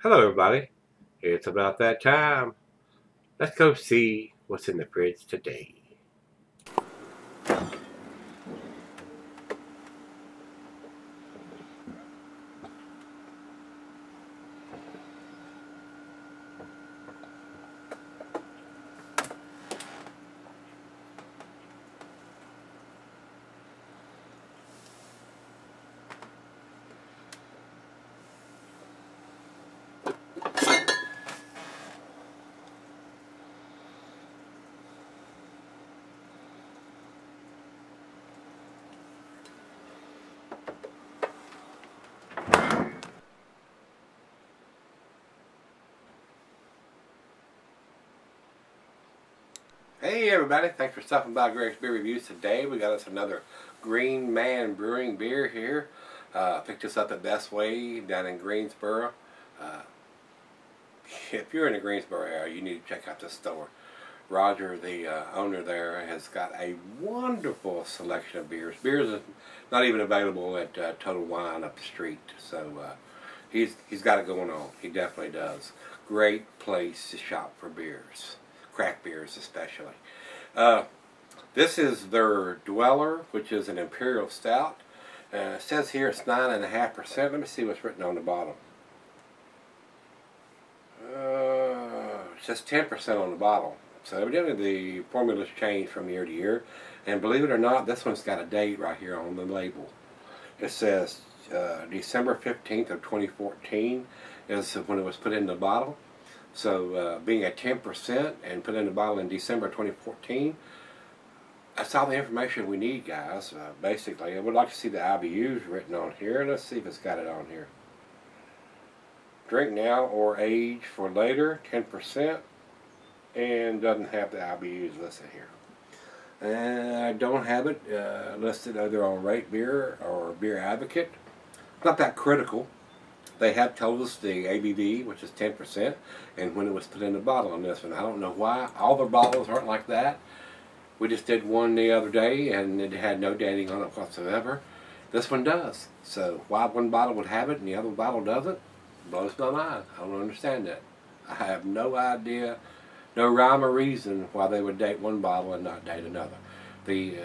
Hello, everybody. It's about that time. Let's go see what's in the fridge today. Hey, everybody. Thanks for stopping by Gregsbeerreviews today. We got us another Greenman Brewing beer here. Picked this up at Best Way down in Greensboro. If you're in the Greensboro area, you need to check out this store. Roger, the owner there, has got a wonderful selection of beers. Beers are not even available at Total Wine up the street. So he's got it going on. He definitely does. Great place to shop for beers. Craft beers especially. This is their Dweller, which is an Imperial Stout. It says here it's 9.5%. Let me see what's written on the bottom. It says 10% on the bottle. So evidently the formula's changed from year to year. And believe it or not, this one's got a date right here on the label. It says December 15th of 2014 is when it was put in the bottle. So being at 10% and put in the bottle in December 2014, that's all the information we need, guys. Basically, I would like to see the IBUs written on here. Let's see if it's got it on here. Drink now or age for later, 10%, and doesn't have the IBUs listed here. And I don't have it listed either on Rate Beer or Beer Advocate. Not that critical. They have told us the ABV, which is 10%, and when it was put in the bottle on this one. I don't know why. All their bottles aren't like that. We just did one the other day, and it had no dating on it whatsoever. This one does. So why one bottle would have it and the other bottle doesn't, blows my mind. I don't understand that. I have no idea, no rhyme or reason why they would date one bottle and not date another. The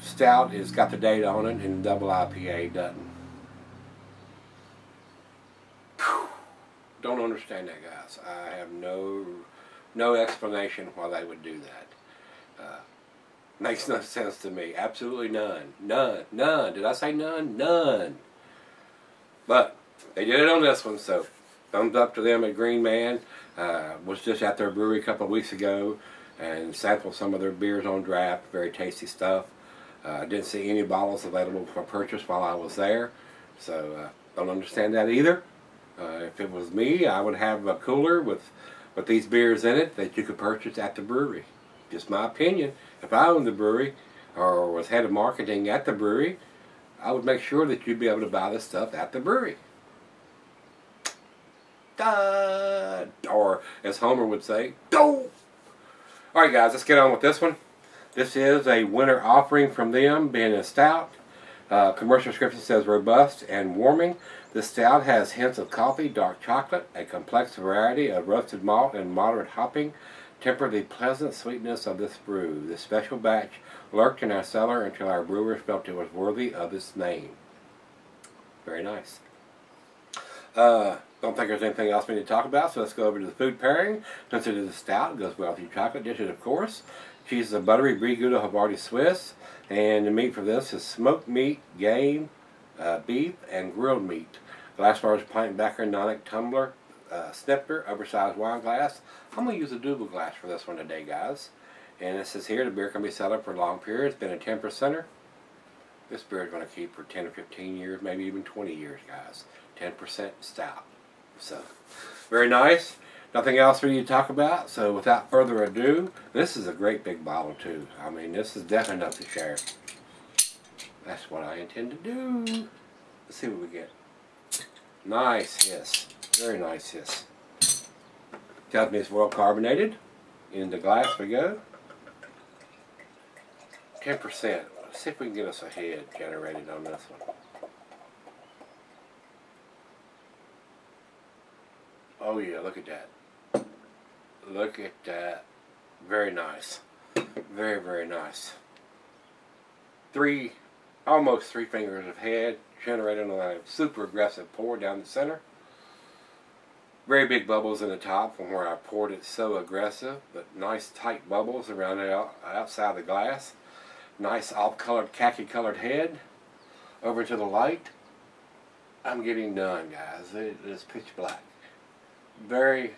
Stout has got the date on it, and double IPA doesn't. Don't understand that, guys. I have no explanation why they would do that. Makes no sense to me. Absolutely none. None. Did I say none? None. But they did it on this one, so thumbs up to them at Greenman. Was just at their brewery a couple of weeks ago and sampled some of their beers on draft. Very tasty stuff. Didn't see any bottles available for purchase while I was there, so don't understand that either. If it was me, I would have a cooler with these beers in it that you could purchase at the brewery. Just my opinion. If I owned the brewery or was head of marketing at the brewery, I would make sure that you'd be able to buy this stuff at the brewery. Duh! Or as Homer would say, go! Alright guys, let's get on with this one. This is a winter offering from them, being a stout. Commercial description says robust and warming. The stout has hints of coffee, dark chocolate, a complex variety of roasted malt and moderate hopping temper the pleasant sweetness of this brew. This special batch lurked in our cellar until our brewers felt it was worthy of its name. Very nice. Don't think there's anything else we need to talk about, so let's go over to the food pairing. Since it is a stout, it goes well with your chocolate dishes, of course. Cheese is a buttery Brie Gouda Havarti Swiss, and the meat for this is smoked meat, game, beef, and grilled meat. Glassware pint backer, nonic tumbler, snifter, oversized wine glass. I'm going to use a double glass for this one today, guys. And it says here the beer can be settled for long periods. Been a 10%er. This beer is going to keep for 10 or 15 years, maybe even 20 years, guys. 10% stout. So, very nice. Nothing else we need to talk about. So, without further ado, this is a great big bottle, too. I mean, this is definitely enough to share. That's what I intend to do. Let's see what we get. Nice hiss. Very nice hiss. Tells me it's well carbonated. In the glass we go. 10%. Let's see if we can get us a head generated on this one. Oh yeah, look at that. Look at that. Very nice. Very, very nice. Almost 3 fingers of head, generating a super aggressive pour down the center. Very big bubbles in the top from where I poured it, so aggressive, but nice tight bubbles around the outside of the glass. Nice off-colored, khaki-colored head over to the light. I'm getting done, guys. It is pitch black. Very,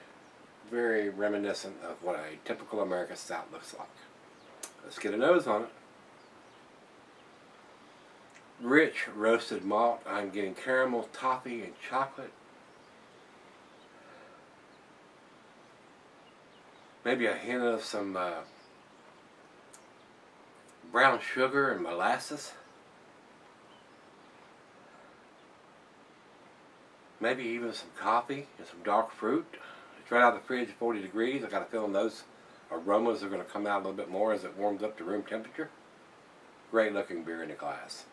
very reminiscent of what a typical American stout looks like. Let's get a nose on it. Rich roasted malt. I'm getting caramel, toffee, and chocolate. Maybe a hint of some brown sugar and molasses. Maybe even some coffee and some dark fruit. It's right out of the fridge, 40 degrees. I got a feeling those aromas are going to come out a little bit more as it warms up to room temperature. Great looking beer in the glass.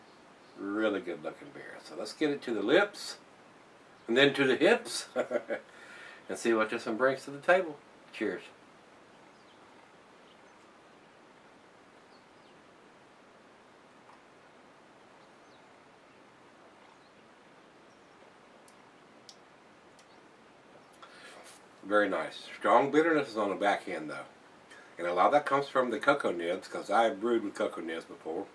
Really good looking beer. So let's get it to the lips and then to the hips and see what this one brings to the table. Cheers. Very nice. Strong bitterness is on the back end though. And a lot of that comes from the cocoa nibs, because I've brewed with cocoa nibs before.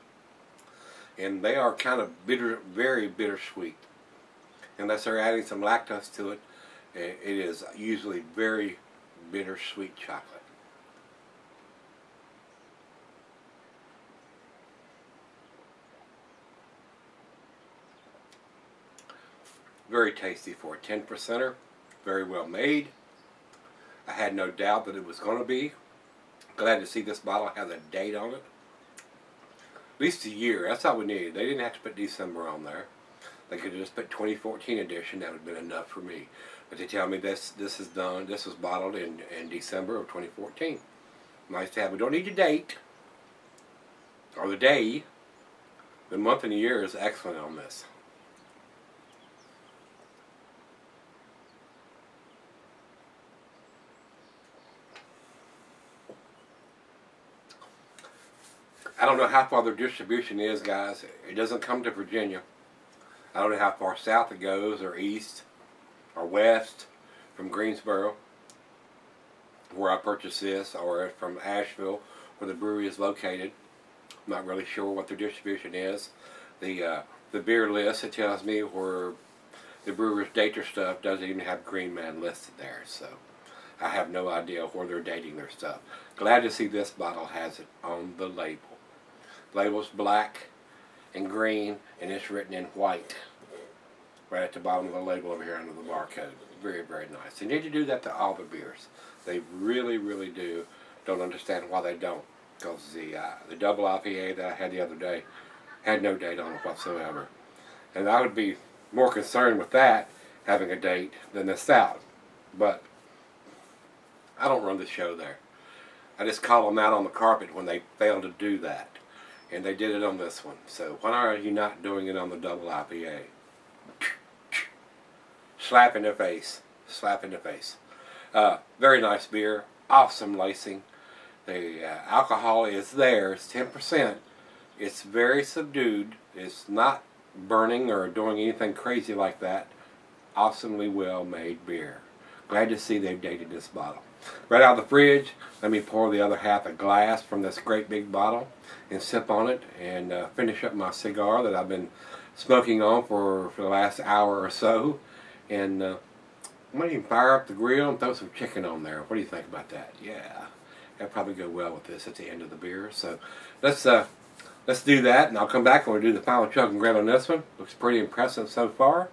And they are kind of bitter, very bittersweet. Unless they're adding some lactose to it, it is usually very bittersweet chocolate. Very tasty for a 10%er. Very well made. I had no doubt that it was going to be. Glad to see this bottle has a date on it. At least a year. That's all we needed. They didn't have to put December on there. They could have just put 2014 edition. That would have been enough for me. But they tell me this is done. This was bottled in December of 2014. Nice to have. We don't need the date or the day. The month and the year is excellent on this. I don't know how far their distribution is, guys. It doesn't come to Virginia. I don't know how far south it goes, or east, or west from Greensboro, where I purchased this, or from Asheville, where the brewery is located. I'm not really sure what their distribution is. The beer list, it tells me where the brewers date their stuff, doesn't even have Greenman listed there. So I have no idea where they're dating their stuff. Glad to see this bottle has it on the label. Label's black and green, and it's written in white right at the bottom of the label over here under the barcode. Very, very nice. They need to do that to all the beers. They really, really do. Don't understand why they don't, because the double IPA that I had the other day had no date on it whatsoever. And I would be more concerned with that having a date than the stout. But I don't run the show there. I just call them out on the carpet when they fail to do that. And they did it on this one. So why are you not doing it on the double IPA? Slap in the face. Slap in the face. Very nice beer. Awesome lacing. The alcohol is there. It's 10%. It's very subdued. It's not burning or doing anything crazy like that. Awesomely well made beer. Glad to see they've dated this bottle. Right out of the fridge, let me pour the other half a glass from this great big bottle and sip on it and finish up my cigar that I've been smoking on for the last hour or so. And I might even fire up the grill and throw some chicken on there. What do you think about that? Yeah, that'd probably go well with this at the end of the beer. So let's do that, and I'll come back and we'll do the final chug and grade on this one. Looks pretty impressive so far.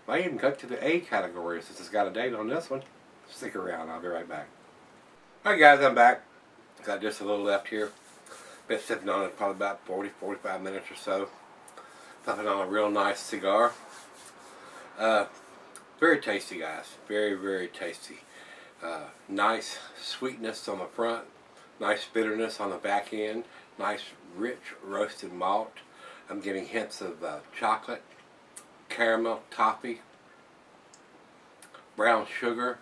Might even cut to the A category since it's got a date on this one. Stick around, I'll be right back. Alright guys, I'm back. Got just a little left here. Been sipping on it probably about 40-45 minutes or so. Puffing on a real nice cigar. Very tasty, guys. Very, very tasty. Nice sweetness on the front. Nice bitterness on the back end. Nice rich roasted malt. I'm getting hints of chocolate, caramel, toffee. brown sugar,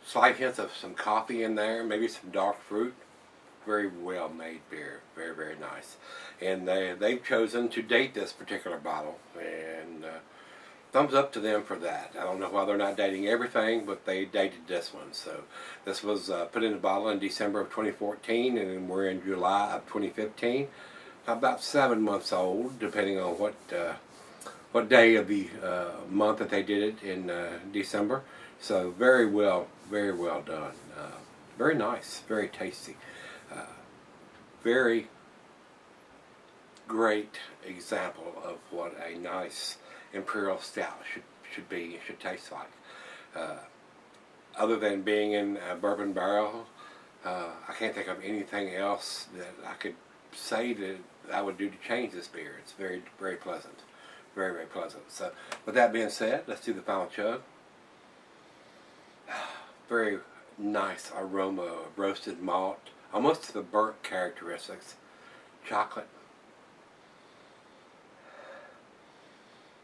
slight hints of some coffee in there, maybe some dark fruit. Very well made beer, very, very nice. And they've chosen to date this particular bottle, and thumbs up to them for that. I don't know why they're not dating everything, but they dated this one. So this was put in the bottle in December of 2014, and we're in July of 2015. About 7 months old, depending on what day of the month that they did it in December. So very well done. Very nice, very tasty. Very great example of what a nice Imperial Stout should be, should taste like. Other than being in a bourbon barrel, I can't think of anything else that I could say that I would do to change this beer. It's very, very pleasant. Very, very pleasant. So, with that being said, let's do the final chug. Very nice aroma of roasted malt, almost to the burnt characteristics. Chocolate,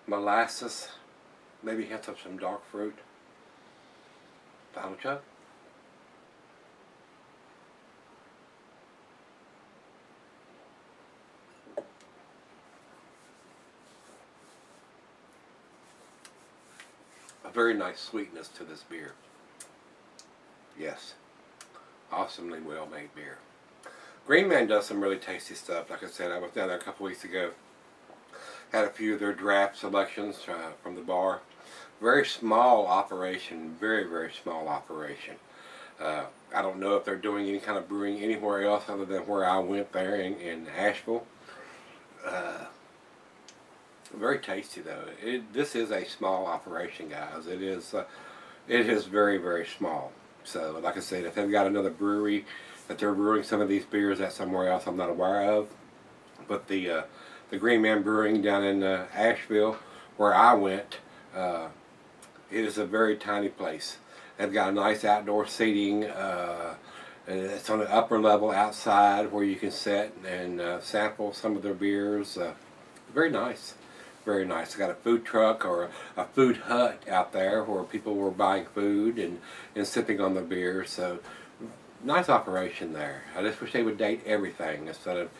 molasses, maybe hints of some dark fruit. Final chug. A very nice sweetness to this beer. Yes, awesomely well made beer. Greenman does some really tasty stuff. Like I said, I was down there a couple weeks ago. Had a few of their draft selections from the bar. Very small operation, very, very small operation. I don't know if they're doing any kind of brewing anywhere else other than where I went there in Asheville. Very tasty though. This is a small operation, guys. It is very, very small. So, like I said, if they've got another brewery that they're brewing some of these beers at somewhere else I'm not aware of, but the Greenman Brewing down in Asheville, where I went, it is a very tiny place. They've got a nice outdoor seating. It's on the upper level outside where you can sit and sample some of their beers. Very nice. Very nice. They got a food truck or a food hut out there where people were buying food and sipping on the beer. So, nice operation there. I just wish they would date everything instead of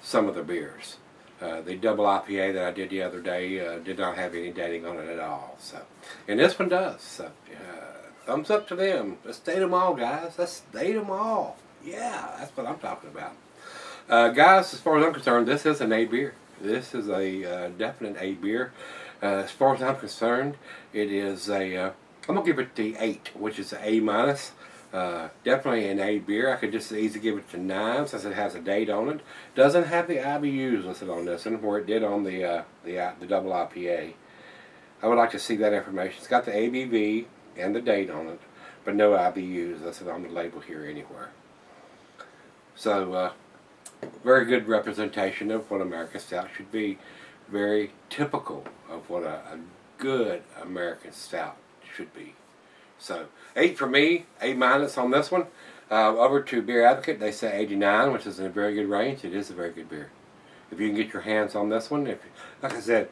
some of the beers. The double IPA that I did the other day did not have any dating on it at all. So, and this one does. So, thumbs up to them. Let's date them all, guys. Let's date them all. Yeah, that's what I'm talking about. Guys, as far as I'm concerned, this is an A beer. This is a definite A beer. As far as I'm concerned, it is a, I'm going to give it the 8, which is an A minus. Definitely an A beer. I could just easily give it to 9 since it has a date on it. Doesn't have the IBUs listed on this one, where it did on the double IPA. I would like to see that information. It's got the ABV and the date on it, but no IBUs listed on the label here anywhere. So, very good representation of what American Stout should be. Very typical of what a good American Stout should be. So, 8 for me, A minus on this one. Over to Beer Advocate, they say 89, which is in a very good range. It is a very good beer. If you can get your hands on this one, like I said,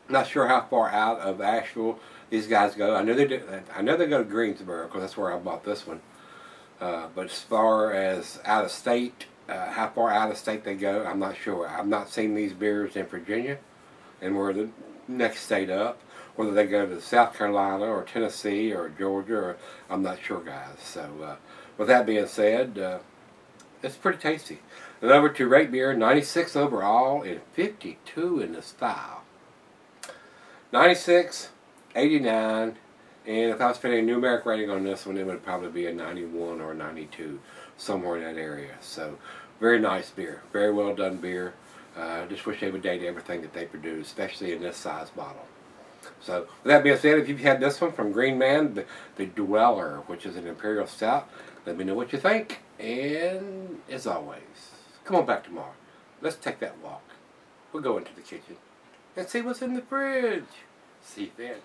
not sure how far out of Asheville these guys go. I know they do. I know they go to Greensboro because that's where I bought this one. But as far as out of state, how far out of state they go, I'm not sure. I've not seen these beers in Virginia, and we're the next state up. Whether they go to South Carolina or Tennessee or Georgia, or, I'm not sure, guys. So, with that being said, it's pretty tasty. And over to Rate Beer, 96 overall and 52 in the style. 96, 89, and if I was putting a numeric rating on this one, it would probably be a 91 or a 92, somewhere in that area. So, very nice beer. Very well done beer. Just wish they would date everything that they produce, especially in this size bottle. So, with that being said, if you've had this one from Greenman, the Dweller, which is an Imperial Stout, let me know what you think. And, as always, come on back tomorrow. Let's take that walk. We'll go into the kitchen and see what's in the fridge. See you then.